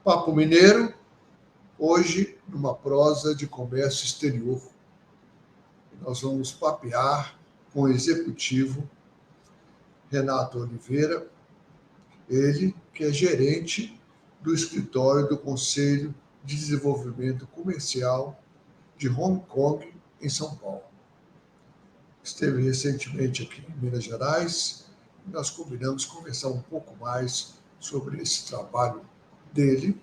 Papo Mineiro, hoje numa prosa de comércio exterior. Nós vamos papear com o executivo Renato Oliveira, ele que é gerente do escritório do Conselho de Desenvolvimento Comercial de Hong Kong, em São Paulo. Esteve recentemente aqui em Minas Gerais e nós combinamos conversar um pouco mais sobre esse trabalho dele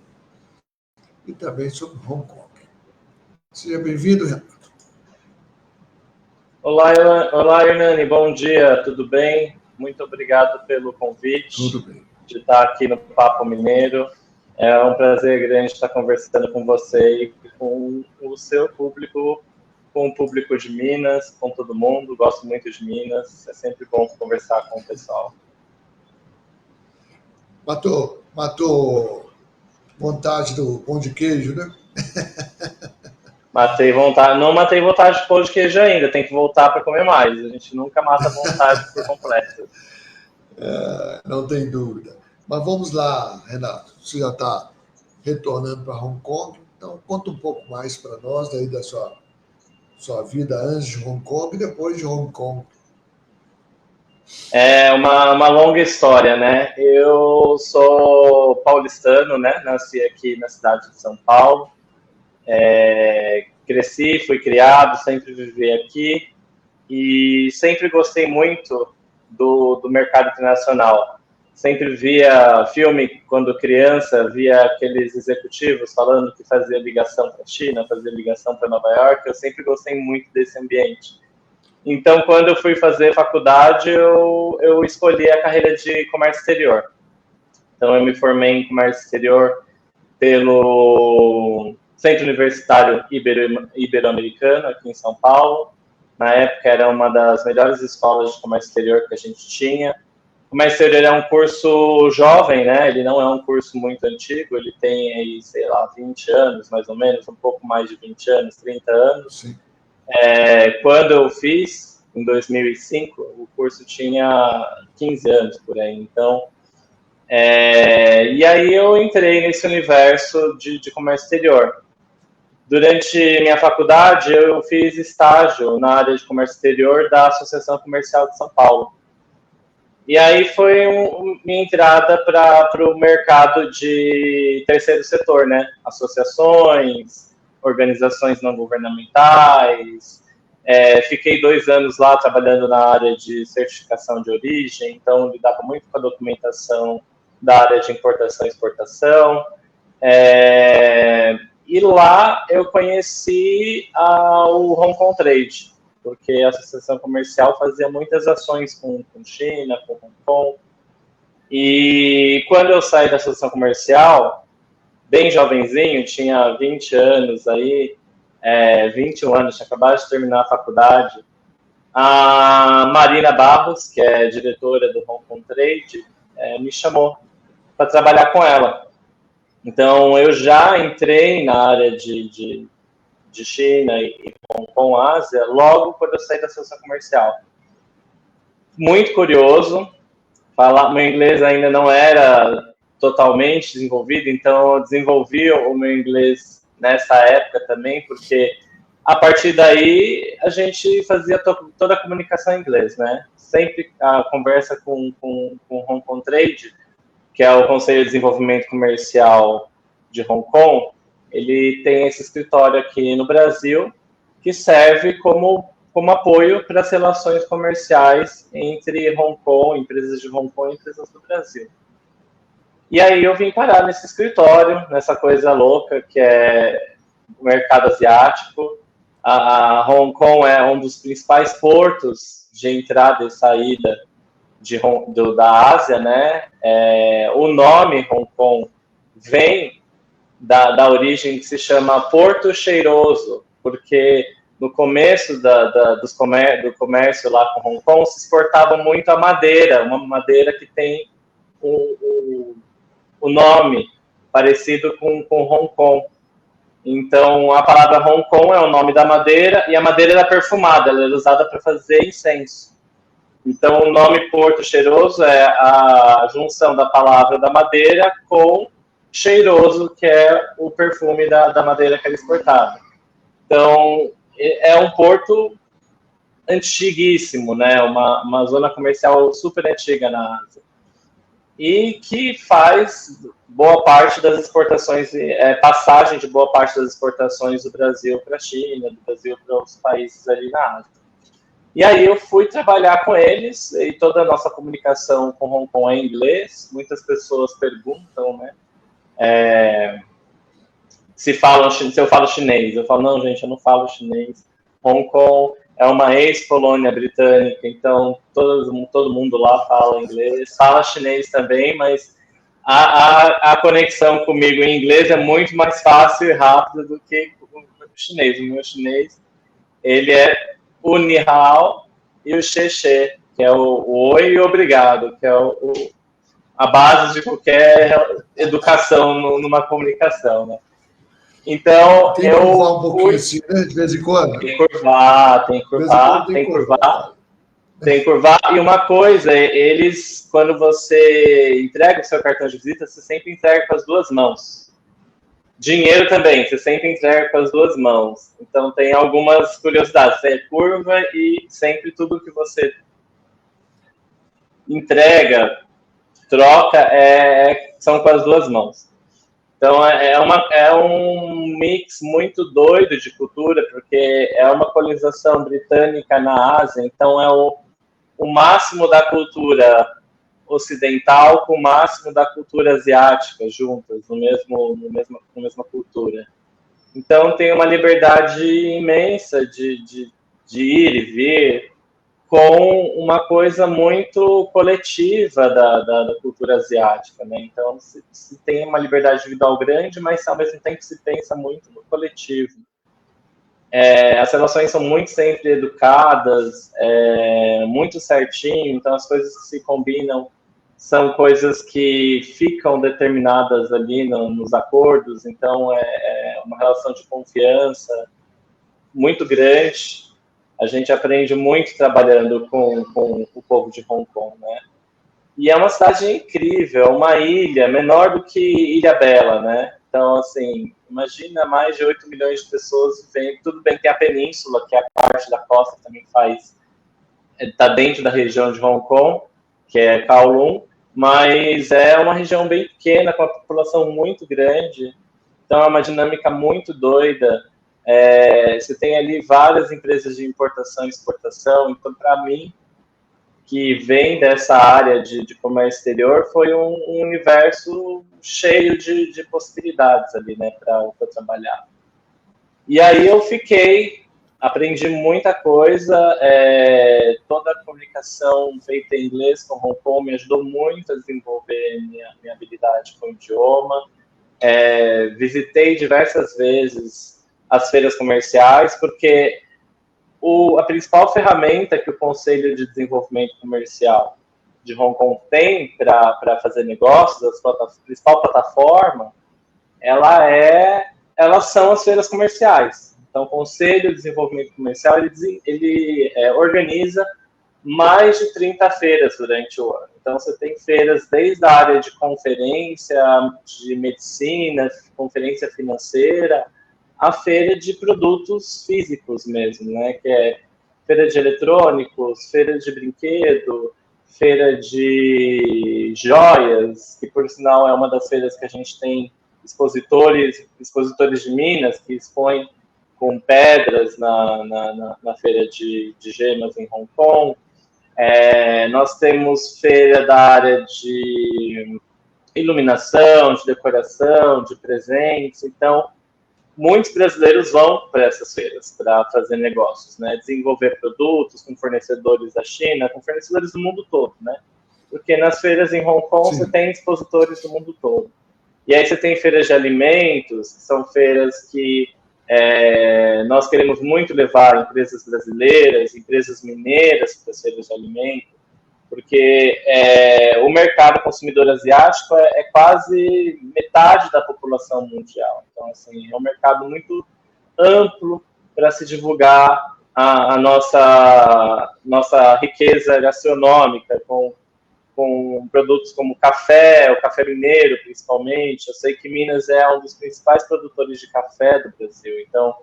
e também sobre Hong Kong. Seja bem-vindo, Renato. Olá, Hernani, bom dia, tudo bem? Muito obrigado pelo convite. Tudo bem. De estar aqui no Papo Mineiro. É um prazer grande estar conversando com você e com o seu público, com o público de Minas, com todo mundo. Gosto muito de Minas, é sempre bom conversar com o pessoal. Matou vontade do pão de queijo, né? Matei vontade, não matei vontade de pão de queijo ainda, tem que voltar para comer mais. A gente nunca mata a vontade por completo. Não tem dúvida. Mas vamos lá, Renato. Você já está retornando para Hong Kong, então conta um pouco mais para nós daí da sua vida antes de Hong Kong e depois de Hong Kong. É uma longa história, né? Eu sou paulistano, né? Nasci aqui na cidade de São Paulo. Cresci, fui criado, sempre vivi aqui e sempre gostei muito do mercado internacional. Sempre via filme quando criança, via aqueles executivos falando que fazia ligação para a China, fazia ligação para Nova York. Eu sempre gostei muito desse ambiente. Então, quando eu fui fazer faculdade, eu escolhi a carreira de comércio exterior. Então, eu me formei em comércio exterior pelo Centro Universitário Ibero-Americano, aqui em São Paulo. Na época, era uma das melhores escolas de comércio exterior que a gente tinha. O comércio exterior é um curso jovem, né? Ele não é um curso muito antigo, ele tem aí, sei lá, 20 anos, mais ou menos, um pouco mais de 20 anos, 30 anos. Sim. Quando eu fiz, em 2005, o curso tinha 15 anos por aí. Então, e aí eu entrei nesse universo de comércio exterior. Durante minha faculdade, eu fiz estágio na área de comércio exterior da Associação Comercial de São Paulo. E aí foi minha entrada para o mercado de terceiro setor, né? Associações, organizações não governamentais. Fiquei 2 anos lá trabalhando na área de certificação de origem, então lidava muito com a documentação da área de importação e exportação. E lá eu conheci o Hong Kong Trade, porque a Associação Comercial fazia muitas ações com China, com Hong Kong. E quando eu saí da Associação Comercial, bem jovenzinho, tinha 20 anos aí, 21 anos, tinha acabado de terminar a faculdade, a Marina Barros, que é diretora do Hong Kong Trade, me chamou para trabalhar com ela. Então, eu já entrei na área de China e Hong Kong, Ásia, logo quando eu saí da Associação Comercial. Muito curioso, meu inglês ainda não era totalmente desenvolvido, então eu desenvolvi o meu inglês nessa época também, porque a partir daí a gente fazia toda a comunicação em inglês, né? Sempre a conversa com o Hong Kong Trade, que é o Conselho de Desenvolvimento Comercial de Hong Kong, ele tem esse escritório aqui no Brasil, que serve como apoio para as relações comerciais entre Hong Kong, empresas de Hong Kong e empresas do Brasil. E aí eu vim parar nesse escritório, nessa coisa louca que é o mercado asiático. A Hong Kong é um dos principais portos de entrada e saída da Ásia, né? O nome Hong Kong vem da origem que se chama Porto Cheiroso, porque no começo do comércio lá com Hong Kong se exportava muito a madeira, uma madeira que tem o nome parecido com Hong Kong. Então, a palavra Hong Kong é o nome da madeira, e a madeira era perfumada, ela era usada para fazer incenso. Então, o nome Porto Cheiroso é a junção da palavra da madeira com cheiroso, que é o perfume da madeira que era exportada. Então, é um porto antiguíssimo, né? Uma zona comercial super antiga na Ásia. E que faz boa parte das exportações, passagem de boa parte das exportações do Brasil para a China, do Brasil para outros países ali na Ásia. E aí eu fui trabalhar com eles, e toda a nossa comunicação com Hong Kong é em inglês. Muitas pessoas perguntam, né, se eu falo chinês. Eu falo, não, gente, eu não falo chinês. Hong Kong é uma ex-colônia britânica, então todo mundo lá fala inglês, fala chinês também, mas a conexão comigo em inglês é muito mais fácil e rápida do que o chinês. O meu chinês, ele é o ni hao e o xie xie, que é o oi e obrigado, que é a base de qualquer educação numa comunicação, né? Então, tem que curvar um pouquinho assim, né? De vez em quando. Tem que curvar. E uma coisa, eles, quando você entrega o seu cartão de visita, você sempre entrega com as duas mãos. Dinheiro também, você sempre entrega com as duas mãos. Então, tem algumas curiosidades. Você curva e sempre tudo que você entrega, troca, são com as duas mãos. Então, é um mix muito doido de cultura, porque é uma colonização britânica na Ásia, então é o máximo da cultura ocidental com o máximo da cultura asiática juntas, na mesma cultura. Então, tem uma liberdade imensa de ir e vir, com uma coisa muito coletiva da cultura asiática, né? Então, se tem uma liberdade individual grande, mas ao mesmo tempo se pensa muito no coletivo. As relações são muito sempre educadas, muito certinho, então as coisas que se combinam são coisas que ficam determinadas ali nos acordos, então é uma relação de confiança muito grande. A gente aprende muito trabalhando com o povo de Hong Kong, né? E é uma cidade incrível, uma ilha menor do que Ilha Bela, né? Então, assim, imagina mais de 8 milhões de pessoas vivendo. Tudo bem, tem a península, que é a parte da costa que também está dentro da região de Hong Kong, que é Kowloon, mas é uma região bem pequena, com uma população muito grande. Então, é uma dinâmica muito doida. Você tem ali várias empresas de importação e exportação, então, para mim, que vem dessa área de comércio exterior, foi um universo cheio de possibilidades ali, né, para trabalhar. E aí eu aprendi muita coisa, toda a comunicação feita em inglês com Hong Kong me ajudou muito a desenvolver minha habilidade com o idioma. Visitei diversas vezes as feiras comerciais, porque a principal ferramenta que o Conselho de Desenvolvimento Comercial de Hong Kong tem para fazer negócios, a principal plataforma, elas são as feiras comerciais. Então, o Conselho de Desenvolvimento Comercial, ele organiza mais de 30 feiras durante o ano. Então, você tem feiras desde a área de conferência, de medicina, conferência financeira, a feira de produtos físicos mesmo, né? Que é feira de eletrônicos, feira de brinquedo, feira de joias, que por sinal é uma das feiras que a gente tem expositores de Minas, que expõem com pedras na feira de gemas em Hong Kong. Nós temos feira da área de iluminação, de decoração, de presentes, então muitos brasileiros vão para essas feiras para fazer negócios, né? Desenvolver produtos com fornecedores da China, com fornecedores do mundo todo, né? Porque nas feiras em Hong Kong você tem expositores do mundo todo. E aí você tem feiras de alimentos, que são feiras que nós queremos muito levar empresas brasileiras, empresas mineiras para as feiras de alimentos, porque o mercado consumidor asiático é quase metade da população mundial. Então, assim, é um mercado muito amplo para se divulgar a nossa riqueza gastronômica, com com produtos como café, o café mineiro, principalmente. Eu sei que Minas é um dos principais produtores de café do Brasil, então,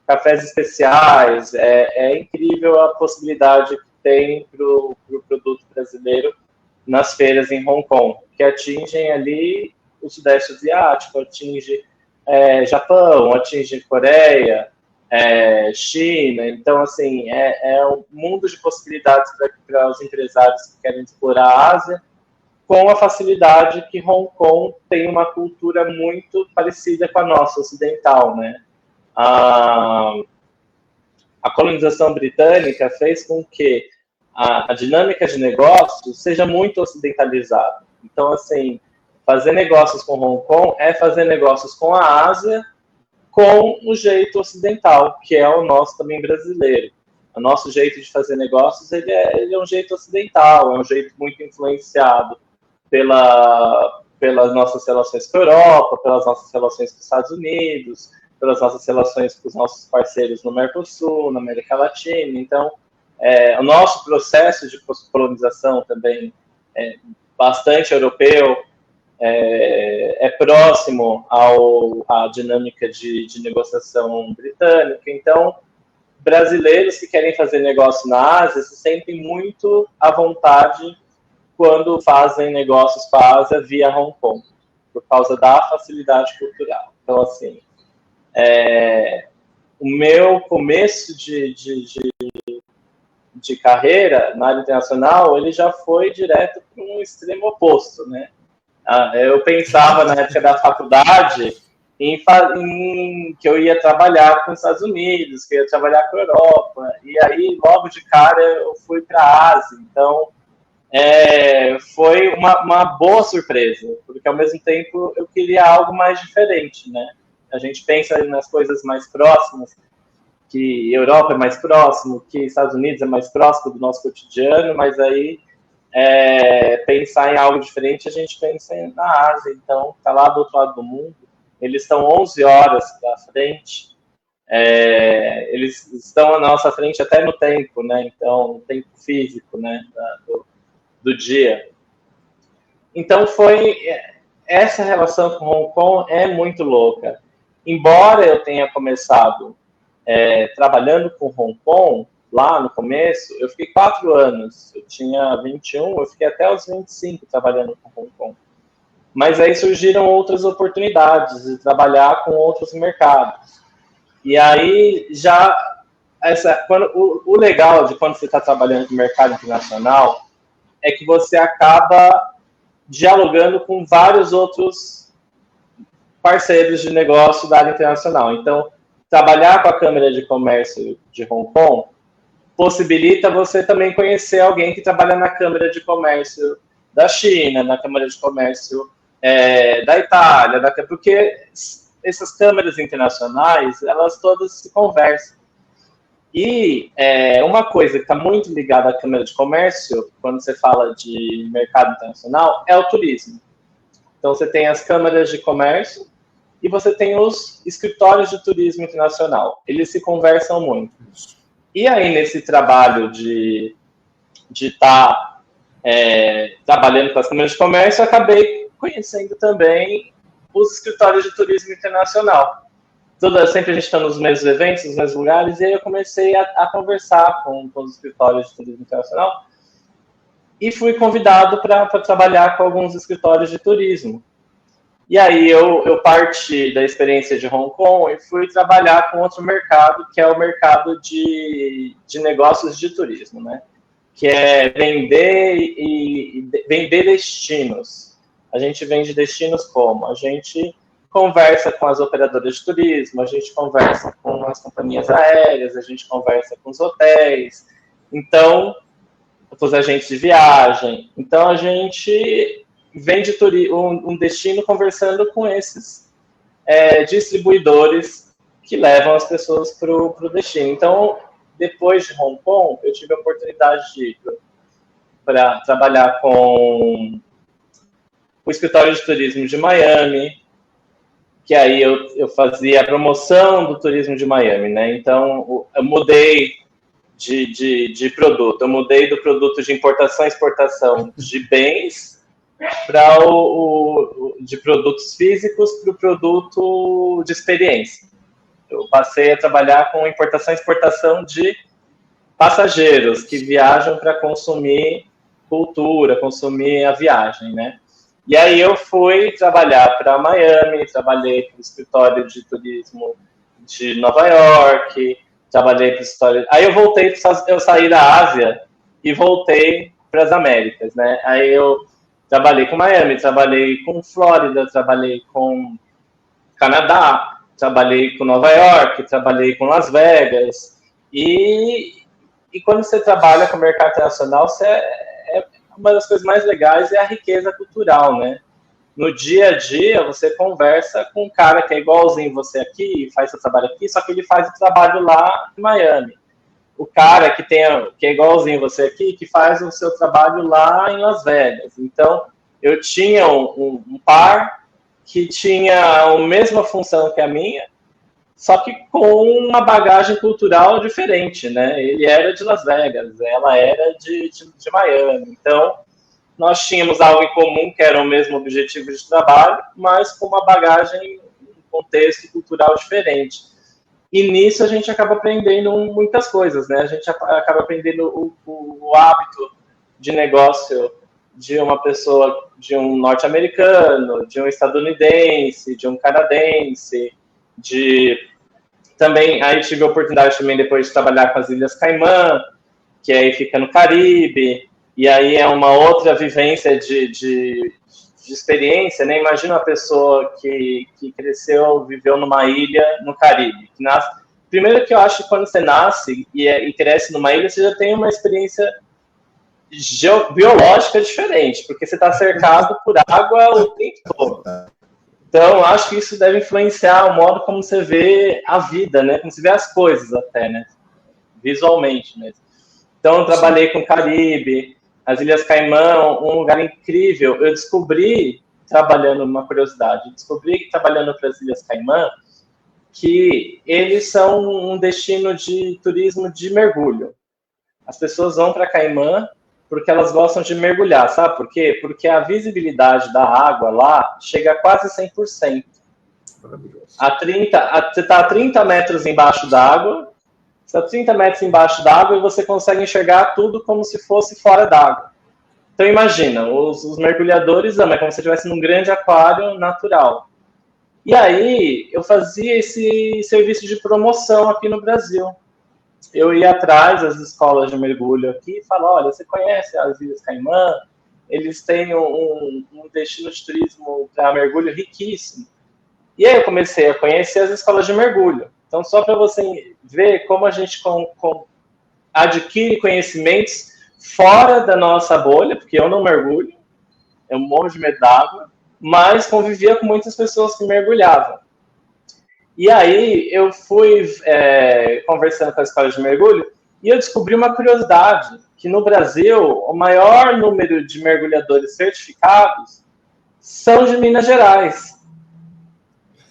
cafés especiais, é incrível a possibilidade que tem para o produto brasileiro nas feiras em Hong Kong, que atingem ali o Sudeste Asiático, atinge Japão, atinge Coreia, China. Então, assim, um mundo de possibilidades para os empresários que querem explorar a Ásia, com a facilidade que Hong Kong tem uma cultura muito parecida com a nossa, ocidental, né? A colonização britânica fez com que a dinâmica de negócios seja muito ocidentalizada. Então, assim, fazer negócios com Hong Kong é fazer negócios com a Ásia com o jeito ocidental, que é o nosso também brasileiro. O nosso jeito de fazer negócios, ele é um jeito ocidental, é um jeito muito influenciado pelas nossas relações com a Europa, pelas nossas relações com os Estados Unidos, pelas nossas relações com os nossos parceiros no Mercosul, na América Latina. Então, o nosso processo de colonização também é bastante europeu, próximo à dinâmica de negociação britânica. Então, brasileiros que querem fazer negócio na Ásia se sentem muito à vontade quando fazem negócios com a Ásia via Hong Kong, por causa da facilidade cultural. Então, assim, o meu começo de carreira na área internacional, ele já foi direto para um extremo oposto, né? Eu pensava, na época da faculdade, que eu ia trabalhar com os Estados Unidos, que eu ia trabalhar com a Europa, e aí, logo de cara, eu fui para a Ásia. Então, foi uma boa surpresa, porque, ao mesmo tempo, eu queria algo mais diferente, né? A gente pensa nas coisas mais próximas, que Europa é mais próximo, que Estados Unidos é mais próximo do nosso cotidiano, mas aí pensar em algo diferente, a gente pensa na Ásia. Então, está lá do outro lado do mundo, eles estão 11 horas para frente, eles estão à nossa frente até no tempo, né? Então, no tempo físico, né? Do dia. Então, essa relação com Hong Kong é muito louca. Embora eu tenha começado trabalhando com Hong Kong, lá no começo, eu fiquei 4 anos. Eu tinha 21, eu fiquei até os 25 trabalhando com Hong Kong. Mas aí surgiram outras oportunidades de trabalhar com outros mercados. E aí, o legal de quando você está trabalhando com o mercado internacional é que você acaba dialogando com vários outros parceiros de negócio da área internacional. Então, trabalhar com a Câmara de Comércio de Hong Kong possibilita você também conhecer alguém que trabalha na Câmara de Comércio da China, na Câmara de Comércio da Itália, porque essas câmaras internacionais, elas todas se conversam. E uma coisa que está muito ligada à Câmara de Comércio, quando você fala de mercado internacional, é o turismo. Então, você tem as câmaras de comércio e você tem os escritórios de turismo internacional. Eles se conversam muito. E aí, nesse trabalho de estar trabalhando com as câmaras de comércio, eu acabei conhecendo também os escritórios de turismo internacional. Sempre a gente está nos mesmos eventos, nos mesmos lugares, e aí eu comecei a conversar com os escritórios de turismo internacional e fui convidado para trabalhar com alguns escritórios de turismo. E aí eu parti da experiência de Hong Kong e fui trabalhar com outro mercado, que é o mercado de negócios de turismo, né? Que é vender destinos. A gente vende destinos como? A gente conversa com as operadoras de turismo, a gente conversa com as companhias aéreas, a gente conversa com os hotéis, então, com os agentes de viagem. Então, a gente vende um destino conversando com esses distribuidores que levam as pessoas para o destino. Então, depois de Hong Kong, eu tive a oportunidade de ir para trabalhar com o escritório de turismo de Miami, que aí eu fazia a promoção do turismo de Miami, né? Então, eu mudei de produto. Eu mudei do produto de importação e exportação de bens para de produtos físicos para o produto de experiência. Eu passei a trabalhar com importação e exportação de passageiros que viajam para consumir cultura, consumir a viagem, né? E aí eu fui trabalhar para Miami, trabalhei para o escritório de turismo de Nova York, trabalhei para o escritório... Aí eu voltei, eu saí da Ásia e voltei para as Américas, né? Aí eu trabalhei com Miami, trabalhei com Flórida, trabalhei com Canadá, trabalhei com Nova York, trabalhei com Las Vegas. E quando você trabalha com o mercado internacional, uma das coisas mais legais é a riqueza cultural, né? No dia a dia, você conversa com um cara que é igualzinho você aqui, faz seu trabalho aqui, só que ele faz o trabalho lá em Miami. O cara que é igualzinho você aqui, que faz o seu trabalho lá em Las Vegas. Então, eu tinha um par que tinha a mesma função que a minha, só que com uma bagagem cultural diferente, né? Ele era de Las Vegas, ela era de Miami. Então, nós tínhamos algo em comum, que era o mesmo objetivo de trabalho, mas com uma bagagem, um contexto cultural diferente. E nisso a gente acaba aprendendo muitas coisas, né? A gente acaba aprendendo o hábito de negócio de uma pessoa, de um norte-americano, de um estadunidense, de um canadense, também, aí tive a oportunidade também depois de trabalhar com as Ilhas Caimã, que aí fica no Caribe, e aí é uma outra vivência de experiência, né? Imagina uma pessoa que cresceu, viveu numa ilha no Caribe. Primeiro que eu acho que quando você nasce e cresce numa ilha, você já tem uma experiência biológica diferente, porque você está cercado por água o tempo todo. Então, acho que isso deve influenciar o modo como você vê a vida, né? Como você vê as coisas até, né? Visualmente mesmo. Então, eu trabalhei com o Caribe, as Ilhas Caimã, um lugar incrível. Eu descobri, trabalhando para as Ilhas Caimã, que eles são um destino de turismo de mergulho. As pessoas vão para Caimã porque elas gostam de mergulhar, sabe por quê? Porque a visibilidade da água lá chega a quase 100%. Maravilhoso. Você está a 30 metros embaixo d'água, você está a 30 metros embaixo d'água e você consegue enxergar tudo como se fosse fora d'água. Então imagina, os mergulhadores amam, é como se estivesse num grande aquário natural. E aí eu fazia esse serviço de promoção aqui no Brasil. Eu ia atrás das escolas de mergulho aqui e falava, olha, você conhece as Ilhas Caimã? Eles têm um destino de turismo para mergulho riquíssimo. E aí eu comecei a conhecer as escolas de mergulho. Então, só para você ver como a gente adquire conhecimentos fora da nossa bolha, porque eu não mergulho, eu morro de medo d'água, mas convivia com muitas pessoas que mergulhavam. E aí eu fui conversando com a escola de mergulho e eu descobri uma curiosidade, que no Brasil o maior número de mergulhadores certificados são de Minas Gerais.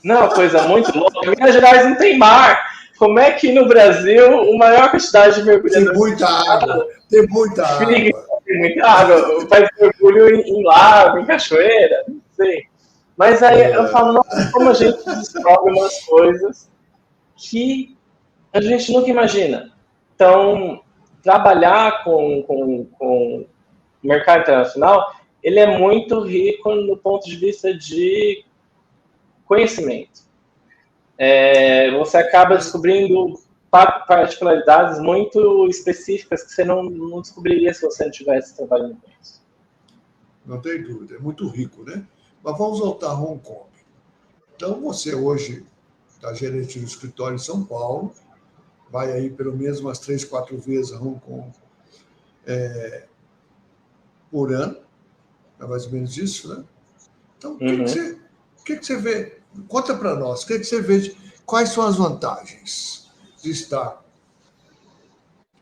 Não é uma coisa muito louca? Minas Gerais não tem mar. Como é que no Brasil a maior quantidade de mergulhadores... Tem muita água. Tem muita água. Faz mergulho em lago, em cachoeira, não sei. Mas aí eu falo, nossa, como a gente descobre umas coisas que a gente nunca imagina. Então, trabalhar com o mercado internacional, ele é muito rico no ponto de vista de conhecimento. Você acaba descobrindo particularidades muito específicas que você não descobriria se você não estivesse trabalhando com isso. Não tem dúvida, é muito rico, né? Mas vamos voltar a Hong Kong. Então, você hoje está gerente do escritório em São Paulo, vai aí pelo menos umas 3, 4 vezes a Hong Kong por ano, é mais ou menos isso, né? Então, o que você vê? Conta para nós, o que você vê? Quais são as vantagens de estar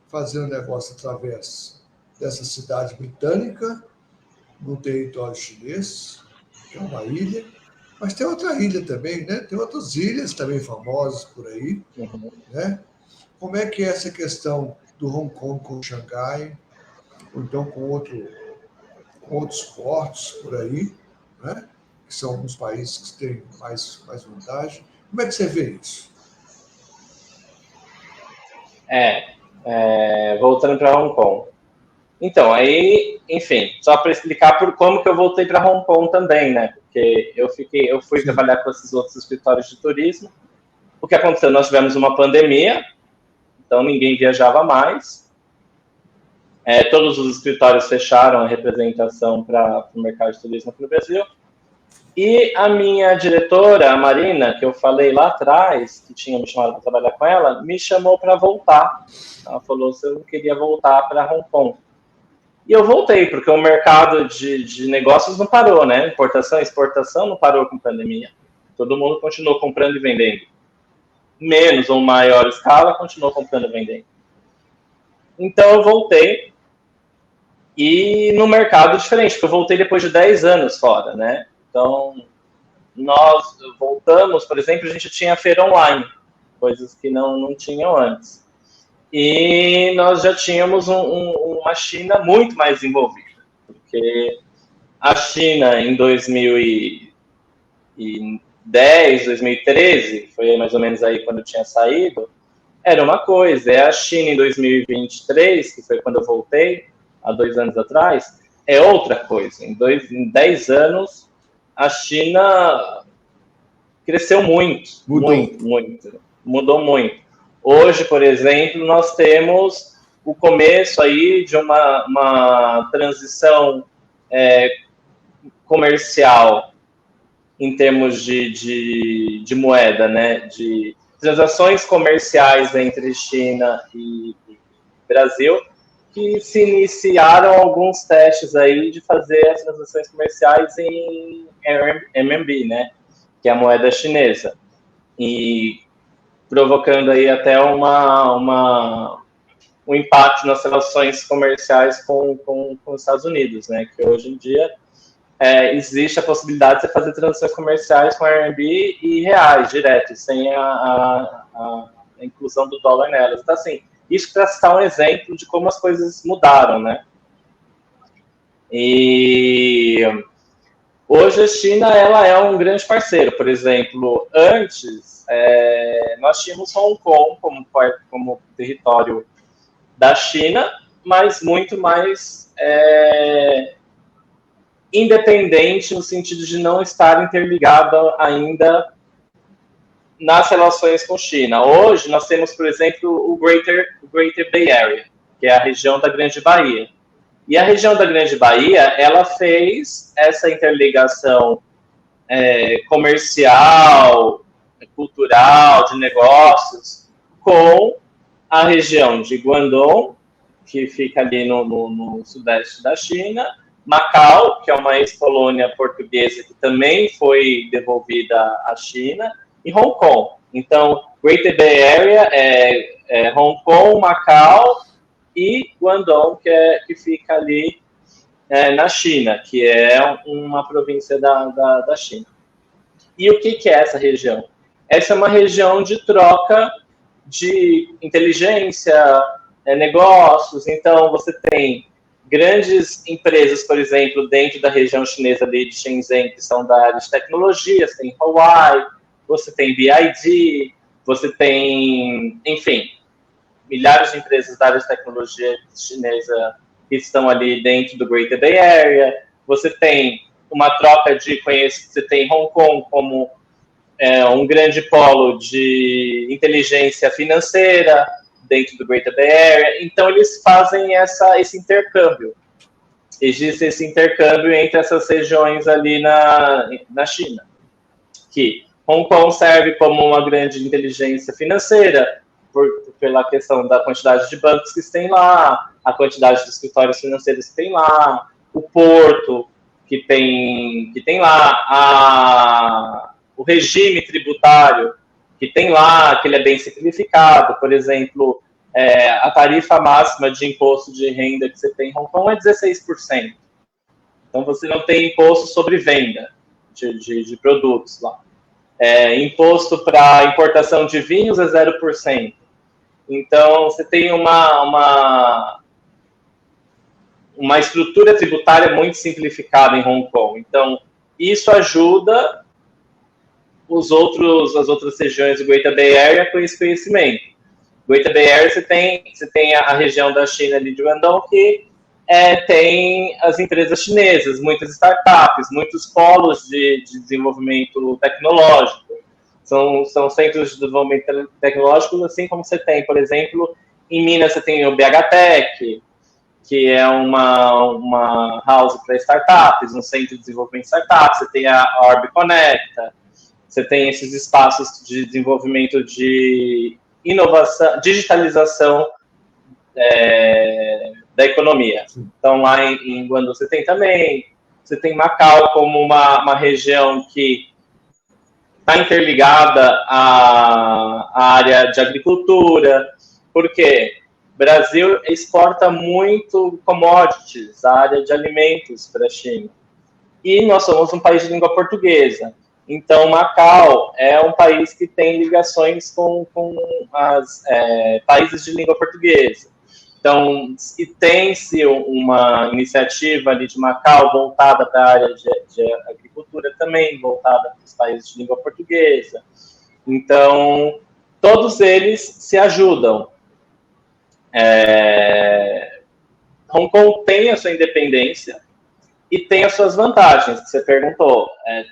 fazendo negócio através dessa cidade britânica, no território chinês, que é uma ilha, mas tem outra ilha também, né? Tem outras ilhas também famosas por aí, né? Como é que é essa questão do Hong Kong com Xangai, ou então com outros portos por aí, né? Que são alguns países que têm mais vantagem. Como é que você vê isso? Voltando para Hong Kong. Então, aí, enfim, só para explicar por como que eu voltei para Hong Kong também, né? Porque eu fui trabalhar com esses outros escritórios de turismo. O que aconteceu? Nós tivemos uma pandemia, então ninguém viajava mais. Todos os escritórios fecharam a representação para o mercado de turismo aqui no Brasil. E a minha diretora, a Marina, que eu falei lá atrás, que tinha me chamado para trabalhar com ela, me chamou para voltar. Ela falou se eu queria voltar para Hong Kong. E eu voltei, porque o mercado de negócios não parou, né? Importação e exportação não parou com a pandemia. Todo mundo continuou comprando e vendendo. Menos ou maior escala, continuou comprando e vendendo. Então eu voltei. E no mercado diferente, porque eu voltei depois de 10 anos fora, né? Então, nós voltamos, por exemplo, a gente tinha feira online, coisas que não tinham antes. E nós já tínhamos uma China muito mais envolvida, porque a China em 2010, 2013, foi mais ou menos aí quando eu tinha saído, era uma coisa. A China em 2023, que foi quando eu voltei, há 2 anos atrás, é outra coisa. Em 10 anos, a China cresceu muito, mudou muito. Hoje, por exemplo, nós temos o começo aí de uma transição comercial em termos de moeda, né? De transações comerciais entre China e Brasil, que se iniciaram alguns testes aí de fazer as transações comerciais em RMB, né? Que é a moeda chinesa. E provocando aí até um impacto nas relações comerciais com os Estados Unidos, né? Que hoje em dia existe a possibilidade de você fazer transações comerciais com RMB e reais direto, sem a inclusão do dólar nelas. Então, assim, isso para citar um exemplo de como as coisas mudaram, né? E hoje a China, ela é um grande parceiro. Por exemplo, antes nós tínhamos Hong Kong como território da China, mas muito mais independente no sentido de não estar interligado ainda nas relações com China. Hoje nós temos, por exemplo, o Greater Bay Area, que é a região da Grande Bahia. E a região da Grande Bahia, ela fez essa interligação comercial, cultural, de negócios, com a região de Guangdong, que fica ali no sudeste da China, Macau, que é uma ex-colônia portuguesa que também foi devolvida à China, e Hong Kong. Então, Greater Bay Area é Hong Kong, Macau e Guangdong, que fica ali na China, que é uma província da China. E o que é essa região? Essa é uma região de troca de inteligência, negócios. Então, você tem grandes empresas, por exemplo, dentro da região chinesa ali de Shenzhen, que são da área de tecnologia, você tem Huawei, você tem BYD, você tem, enfim, milhares de empresas da área de tecnologia chinesa que estão ali dentro do Greater Bay Area. Você tem uma troca de conhecimento, você tem Hong Kong como um grande polo de inteligência financeira dentro do Greater Bay Area. Então, eles fazem esse intercâmbio. Existe esse intercâmbio entre essas regiões ali na China, que Hong Kong serve como uma grande inteligência financeira, pela questão da quantidade de bancos que tem lá, a quantidade de escritórios financeiros que tem lá, o porto que tem lá, o regime tributário que tem lá, que ele é bem simplificado. Por exemplo, a tarifa máxima de imposto de renda que você tem em Hong Kong é 16%. Então, você não tem imposto sobre venda de produtos lá. Imposto para importação de vinhos é 0%. Então, você tem uma estrutura tributária muito simplificada em Hong Kong. Então, isso ajuda as outras regiões do Greater Bay Area com esse conhecimento. Greater Bay Area, você tem a região da China ali de Guangdong, que tem as empresas chinesas, muitas startups, muitos polos de desenvolvimento tecnológico. São centros de desenvolvimento tecnológico, assim como você tem, por exemplo, em Minas você tem o BHTech, que é uma house para startups, um centro de desenvolvimento de startups, você tem a Orb Conecta, você tem esses espaços de desenvolvimento de inovação, digitalização da economia. Então, lá em Guangdong você tem também, você tem Macau como uma região que está interligada à área de agricultura, porque o Brasil exporta muito commodities, a área de alimentos para a China. E nós somos um país de língua portuguesa. Então, Macau é um país que tem ligações com os países de língua portuguesa. Então, e tem-se uma iniciativa ali de Macau voltada para a área de agricultura também, voltada para os países de língua portuguesa. Então, todos eles se ajudam. Hong Kong tem a sua independência e tem as suas vantagens, que você perguntou.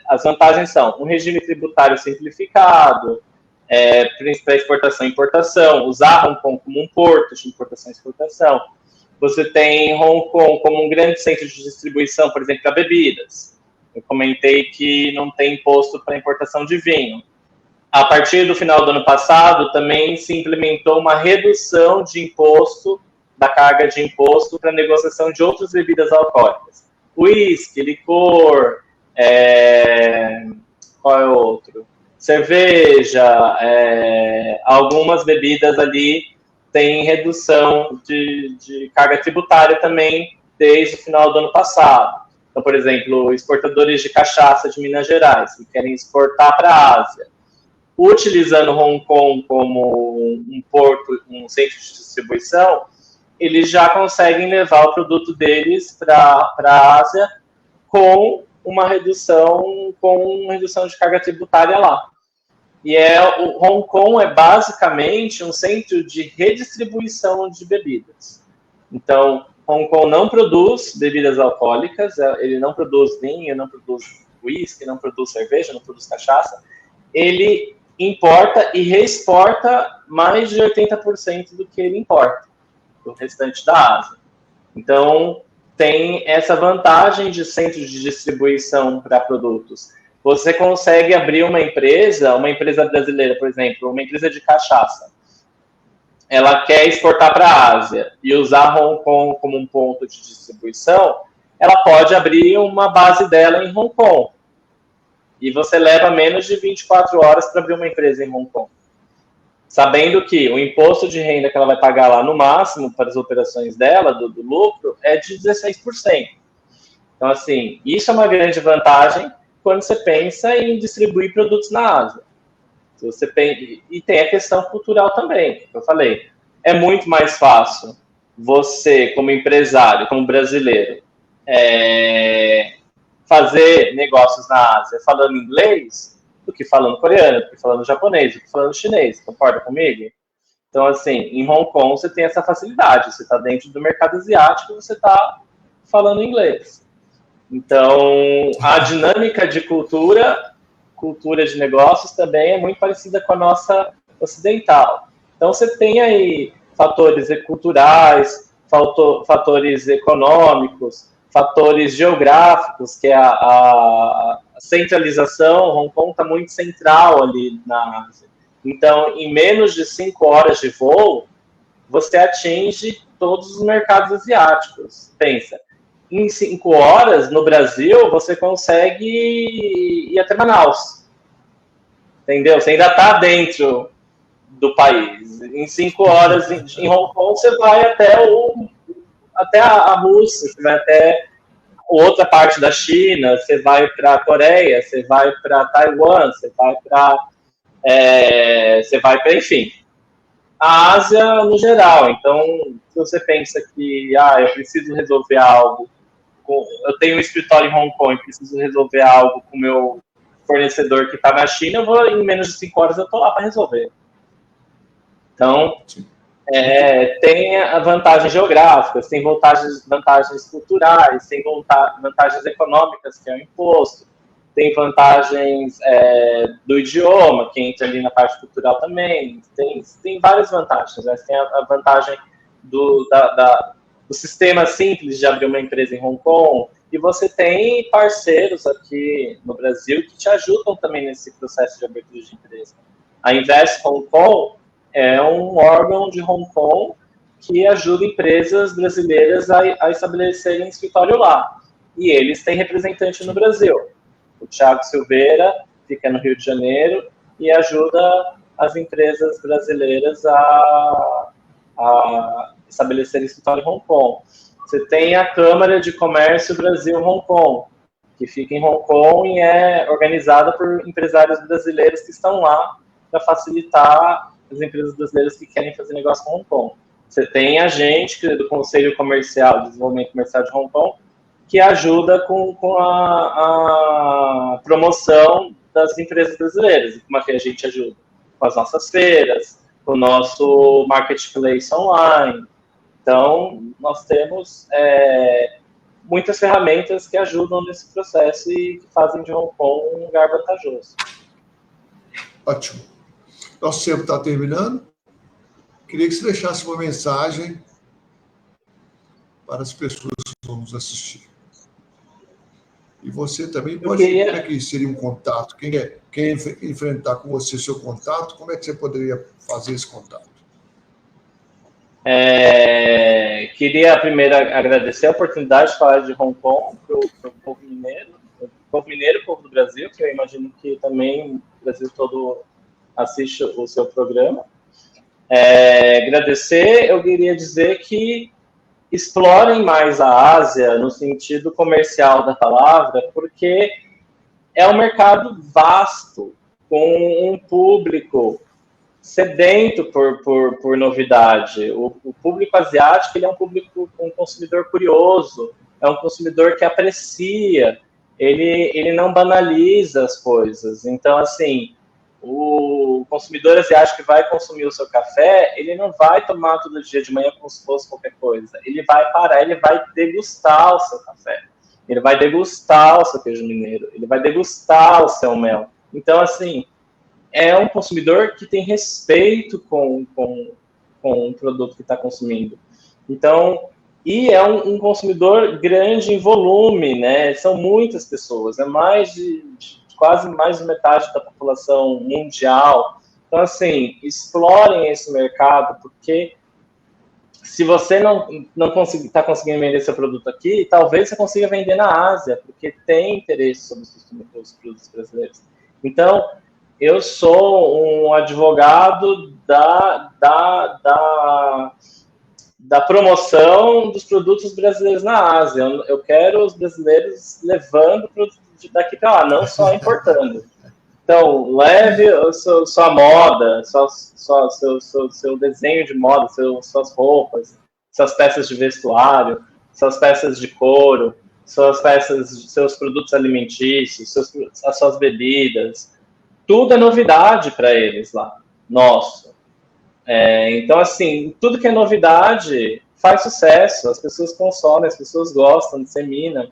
As vantagens são um regime tributário simplificado, para exportação e importação, usar Hong Kong como um porto de importação e exportação. Você tem Hong Kong como um grande centro de distribuição, por exemplo, para bebidas. Eu comentei que não tem imposto para importação de vinho. A partir do final do ano passado, também se implementou uma redução de imposto, da carga de imposto, para negociação de outras bebidas alcoólicas. Uísque, licor, qual é o outro? Cerveja, algumas bebidas ali têm redução de carga tributária também desde o final do ano passado. Então, por exemplo, exportadores de cachaça de Minas Gerais, que querem exportar para a Ásia, utilizando Hong Kong como um porto, um centro de distribuição, eles já conseguem levar o produto deles para a Ásia com uma redução de carga tributária lá. E o Hong Kong é basicamente um centro de redistribuição de bebidas. Então, Hong Kong não produz bebidas alcoólicas, ele não produz vinho, não produz uísque, não produz cerveja, não produz cachaça. Ele importa e reexporta mais de 80% do que ele importa do restante da Ásia. Então, tem essa vantagem de centros de distribuição para produtos. Você consegue abrir uma empresa brasileira, por exemplo, uma empresa de cachaça. Ela quer exportar para a Ásia e usar Hong Kong como um ponto de distribuição, ela pode abrir uma base dela em Hong Kong. E você leva menos de 24 horas para abrir uma empresa em Hong Kong. Sabendo que o imposto de renda que ela vai pagar lá no máximo para as operações dela, do lucro, é de 16%. Então, assim, isso é uma grande vantagem quando você pensa em distribuir produtos na Ásia. E tem a questão cultural também, que eu falei. É muito mais fácil você, como empresário, como brasileiro, fazer negócios na Ásia falando inglês do que falando coreano, do que falando japonês, do que falando chinês. Concorda comigo? Então, assim, em Hong Kong você tem essa facilidade. Você está dentro do mercado asiático e você está falando inglês. Então, a dinâmica de cultura de negócios também é muito parecida com a nossa ocidental. Então, você tem aí fatores culturais, fatores econômicos, fatores geográficos, que é a centralização. Hong Kong está muito central ali na Ásia. Então, em menos de 5 horas de voo, você atinge todos os mercados asiáticos. Pensa, em 5 horas, no Brasil, você consegue ir até Manaus. Entendeu? Você ainda está dentro do país. Em 5 horas, em Hong Kong, você vai até a Rússia, você vai até outra parte da China, você vai para a Coreia, você vai para Taiwan, você vai para, enfim. a Ásia no geral. Então, se você pensa que eu preciso resolver algo, eu tenho um escritório em Hong Kong e preciso resolver algo com o meu fornecedor que está na China, em menos de 5 horas eu estou lá para resolver. Então, tem vantagens geográficas, tem vantagens culturais, tem vantagens econômicas, que é o imposto, tem vantagens do idioma, que entra ali na parte cultural também, tem várias vantagens, né? Tem a vantagem do sistema simples de abrir uma empresa em Hong Kong, e você tem parceiros aqui no Brasil que te ajudam também nesse processo de abertura de empresa. A Invest Hong Kong é um órgão de Hong Kong que ajuda empresas brasileiras a estabelecerem escritório lá. E eles têm representante no Brasil. O Thiago Silveira fica no Rio de Janeiro e ajuda as empresas brasileiras a estabelecerem escritório em Hong Kong. Você tem a Câmara de Comércio Brasil-Hong Kong, que fica em Hong Kong e é organizada por empresários brasileiros que estão lá para facilitar as empresas brasileiras que querem fazer negócio com Hong Kong. Você tem a gente do Conselho Comercial, Desenvolvimento Comercial de Hong Kong, que ajuda com a promoção das empresas brasileiras. E como é que a gente ajuda? Com as nossas feiras, com o nosso marketplace online. Então, nós temos muitas ferramentas que ajudam nesse processo e que fazem de Hong Kong um lugar vantajoso. Ótimo. Nosso tempo está terminando. Queria que você deixasse uma mensagem para as pessoas que vão nos assistir. E você também pode... Como é que seria um contato? Quem quer enfrentar com você seu contato, como é que você poderia fazer esse contato? Queria primeiro agradecer a oportunidade de falar de Hong Kong para o povo mineiro. O povo mineiro e o povo do Brasil, que eu imagino que também o Brasil todo assiste o seu programa. Agradecer, eu queria dizer que explorem mais a Ásia no sentido comercial da palavra, porque é um mercado vasto, com um público sedento por novidade. O público asiático ele é um consumidor curioso, é um consumidor que aprecia, ele não banaliza as coisas. Então, assim, o consumidor asiático que vai consumir o seu café, ele não vai tomar todo dia de manhã como se fosse qualquer coisa. Ele vai parar, ele vai degustar o seu café. Ele vai degustar o seu queijo mineiro. Ele vai degustar o seu mel. Então, assim, é um consumidor que tem respeito com o produto que está consumindo. Então, e é um consumidor grande em volume, né? São muitas pessoas, é quase mais de metade da população mundial. Então, assim, explorem esse mercado, porque se você não está conseguindo vender seu produto aqui, talvez você consiga vender na Ásia, porque tem interesse sobre os produtos brasileiros. Então, eu sou um advogado da promoção dos produtos brasileiros na Ásia. Eu quero os brasileiros levando produtos daqui para lá, não só importando. Então, leve sua moda, seu desenho de moda, suas roupas, suas peças de vestuário, suas peças de couro, seus produtos alimentícios, as suas bebidas. Tudo é novidade para eles lá, nosso. Então, assim, tudo que é novidade faz sucesso, as pessoas consomem, as pessoas gostam, disseminam.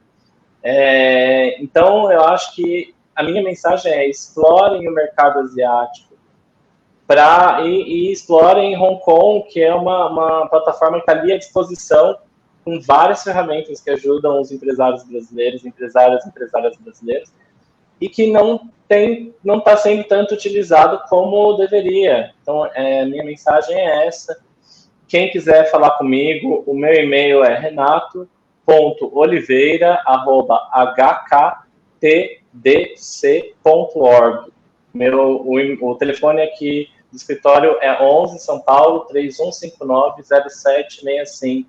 Então, eu acho que a minha mensagem é: explorem o mercado asiático e explorem Hong Kong, que é uma plataforma que está ali à disposição com várias ferramentas que ajudam os empresários brasileiros, empresárias brasileiras, e que não está sendo tanto utilizado como deveria. Então, a minha mensagem é essa. Quem quiser falar comigo, o meu e-mail é renato.oliveira@hktdc.org. O telefone aqui do escritório é 11 São Paulo 3159-0765.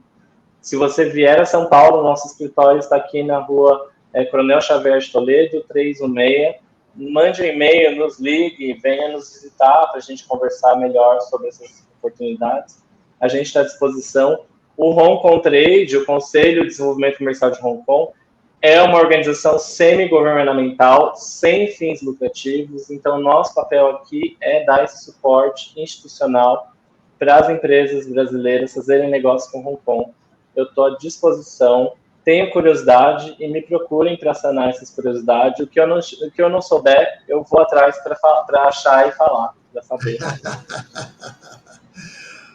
Se você vier a São Paulo, nosso escritório está aqui na rua Coronel Xavier de Toledo, 316, mande um e-mail, nos ligue, venha nos visitar para a gente conversar melhor sobre essas oportunidades. A gente está à disposição. O Hong Kong Trade, o Conselho de Desenvolvimento Comercial de Hong Kong, é uma organização semi-governamental, sem fins lucrativos, então nosso papel aqui é dar esse suporte institucional para as empresas brasileiras fazerem negócio com Hong Kong. Eu estou à disposição, tenho curiosidade e me procurem para sanar essas curiosidades. O que eu não souber, eu vou atrás para achar e falar, para saber.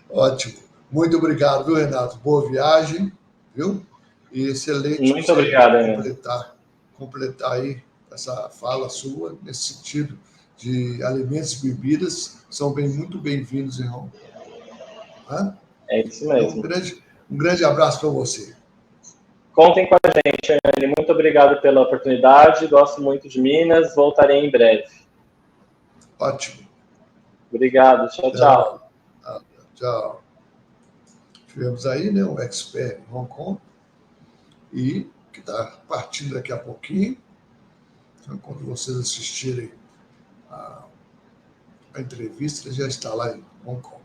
Ótimo. Muito obrigado, viu, Renato? Boa viagem, viu? E excelente. Muito obrigado, completar aí essa fala sua, nesse sentido de alimentos e bebidas, são muito bem-vindos em Hong Kong. É isso mesmo. Então, um grande abraço para você. Contem com a gente, Anne. Muito obrigado pela oportunidade. Gosto muito de Minas. Voltarei em breve. Ótimo. Obrigado. Tchau, tchau. Tchau. Tivemos aí, né, um expert em Hong Kong e que está partindo daqui a pouquinho. Então, quando vocês assistirem a entrevista, ele já está lá em Hong Kong.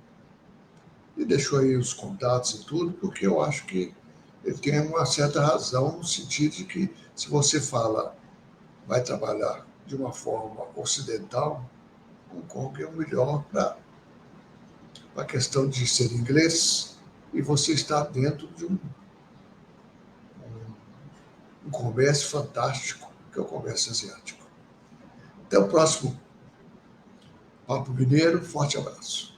E deixou aí os contatos e tudo, porque eu acho que ele tem uma certa razão, no sentido de que, se você vai trabalhar de uma forma ocidental, Hong Kong é o melhor para a questão de ser inglês, e você está dentro de um comércio fantástico, que é o comércio asiático. Até o próximo Papo Mineiro. Forte abraço.